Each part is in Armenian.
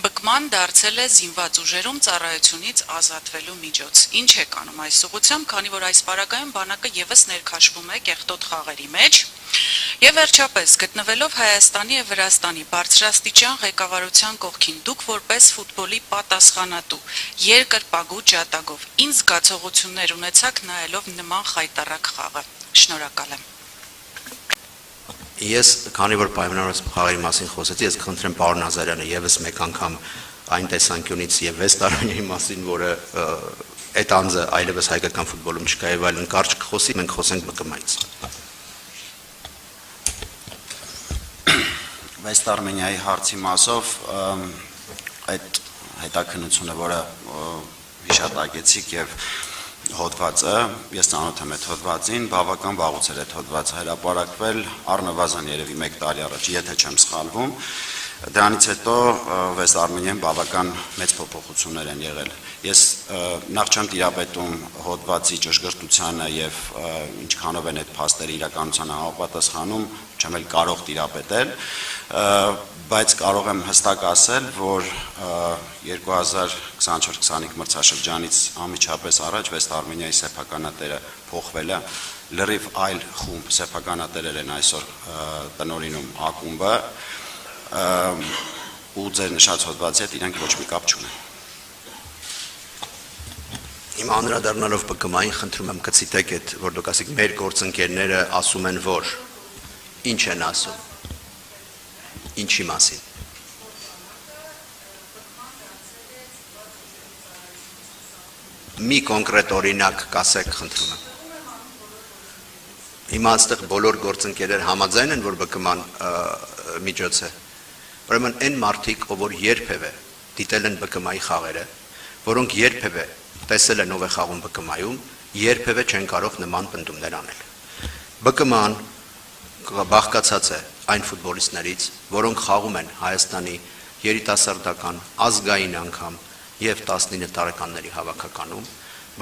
Բկման դարձել է զինված ուժերում ծառայությունից ազատվելու միջոց։ Ինչ է կանում այս ուղղությամբ, քանի որ այս պարագայում բանակը եւս ներքաշվում է կեղտոտ խաղերի մեջ։ Եվ վերջապես, գտնվելով Հայաստանի եւ Վրաստանի բարձրաստիճան ղեկավարության կողքին, դուք որպես ֆուտբոլի պատասխանատու, երկրպագու ջատագով, ինչ զգացողություններ ունեցաք նայելով նման խայտառակ խաղը։ Շնորհակալ եմ։ Ես, քանի որ պայմանավորված խաղերի մասին խոսեցի, ես կխնդրեմ պարոն Նազարյանը եւս մեկ անգամ այն տեսանկյունից եւ 6 տարվա մասին, որը այդ անձը այլևս հայկական ֆուտբոլում չկա եւ այլն կարճ կխոսի, մենք խոսենք ԲԿՄ-ից։ Վեստ Արմենիայի հարցի մասով այդ հետաքննությունը, որը հիշատակեցիք եւ հոդվածը, ես ծանոթ եմ այդ հոդվածին, բավական վաղուց էր այդ հոդվածը հրապարակվել, առնվազն երևի 1 տարի առաջ, եթե չեմ սխալվում, դրանից հետո Վեստ Արմենիայում բավական մեծ փոփոխություններ են եղել։ Ես նախ չեմ տիրապետում հոդվածի ճշգրտությանը եւ ինչքանով են այդ փաստերը իրականությանը համապատասխանում, չեմ էլ կարող տիրապետել, բայց կարող եմ հստակ ասել, որ 2024-25 մրցաշրջանից անմիջապես առաջ Վեստ Արմենիայի սեփականատերը փոխվել է, լրիվ այլ խումբ սեփականատերեր են այսօր տնօրինում ակումբը, ու ձեր նշած հոդվածի հետ իրենք ոչ մի կապ չունեն։ Հիմա անդրադառնալով ԲԿՄ-ին խնդրում եմ կցիտեք այդ, որ դուք ասեք մեր գործընկերները ասում են, որ ինչ են ասում։ Ինչի մասին։ Մի կոնկրետ օրինակ կասեք, խնդրում եմ։ Հիմա այստեղ բոլոր գործընկերներ համաձայն են, որ ԲԿՄ-ն միջոց է։ Ուրեմն այն մարդիկ, ով որ երբևէ դիտել են ԲԿՄ-ի խաղերը, որոնք երբևէ տեսել են ով է խաղում ԲԿՄ-ում, երբևէ չեն կարող նման պնդումներ անել։ ԲԿՄ-ն բաղկացած է այն ֆուտբոլիստներից, որոնք խաղում են Հայաստանի երիտասարդական, ազգային անգամ եւ 19 տարեկանների հավաքականում,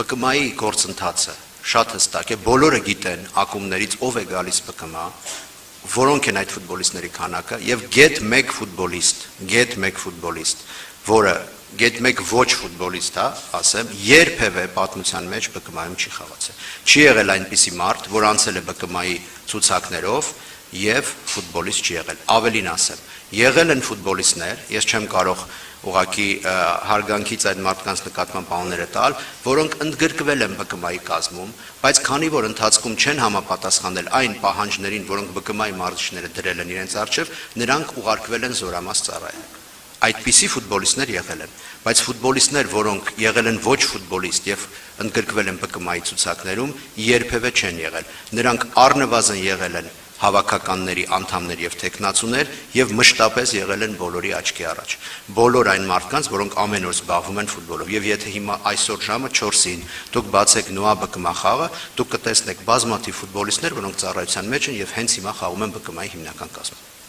ԲԿՄ-ի գործընթացը շատ հստակ է, բոլորը գիտեն ակումբներից ով է գալիս ԲԿՄ, որոնք են այդ ֆուտբոլիստների քանակը եւ գետ 1 ֆուտբոլիստ, որը գետ 1 ոչ ֆուտբոլիստ է, ասեմ, երբևէ պատմության մեջ ԲԿՄ-ում չի խաղացել։ Չի եղել այնպիսի մարդ, որ անցել է ԲԿՄ-ի ցուցակներով եւ ֆուտբոլիստ չի եղել։ Ավելին ասեմ, եղել են ֆուտբոլիստներ, ես չեմ կարող ուղղակի հարգանքից այդ մարդկանց նկատմամբ բանները տալ, որոնք ընդգրկվել են ԲԿՄ-ի կազմում, բայց քանի որ ընթացքում չեն համապատասխանել այն պահանջներին, որոնք ԲԿՄ-ի մարզիչները դրել են իրենց առջև, նրանք ուղարկվել են զորամաս ծառայել։ Այդպիսի ֆուտբոլիստներ եղել են, բայց ֆուտբոլիստներ, որոնք եղել են ոչ ֆուտբոլիստ եւ ընդգրկվել են ԲԿՄ-ի ցուցակներում, երբևէ չեն եղել։ Նրանք առնվազն եղել են հավաքականների անդամներ եւ տեխնացուներ եւ մշտապես եղել են բոլորի աչքի առաջ։ Բոլոր այն մարդկանց, որոնք ամեն օր զբաղվում են ֆուտբոլով։ Եվ եթե հիմա այսօր ժամը 4-ին դուք բացեք նոա ԲԿՄ խաղը, դուք կտեսնեք բազմաթիվ ֆուտբոլիստներ, որոնք ծառայության մեջ են եւ հենց հիմա խաղում են ԲԿՄ-ի հիմնական կազմում։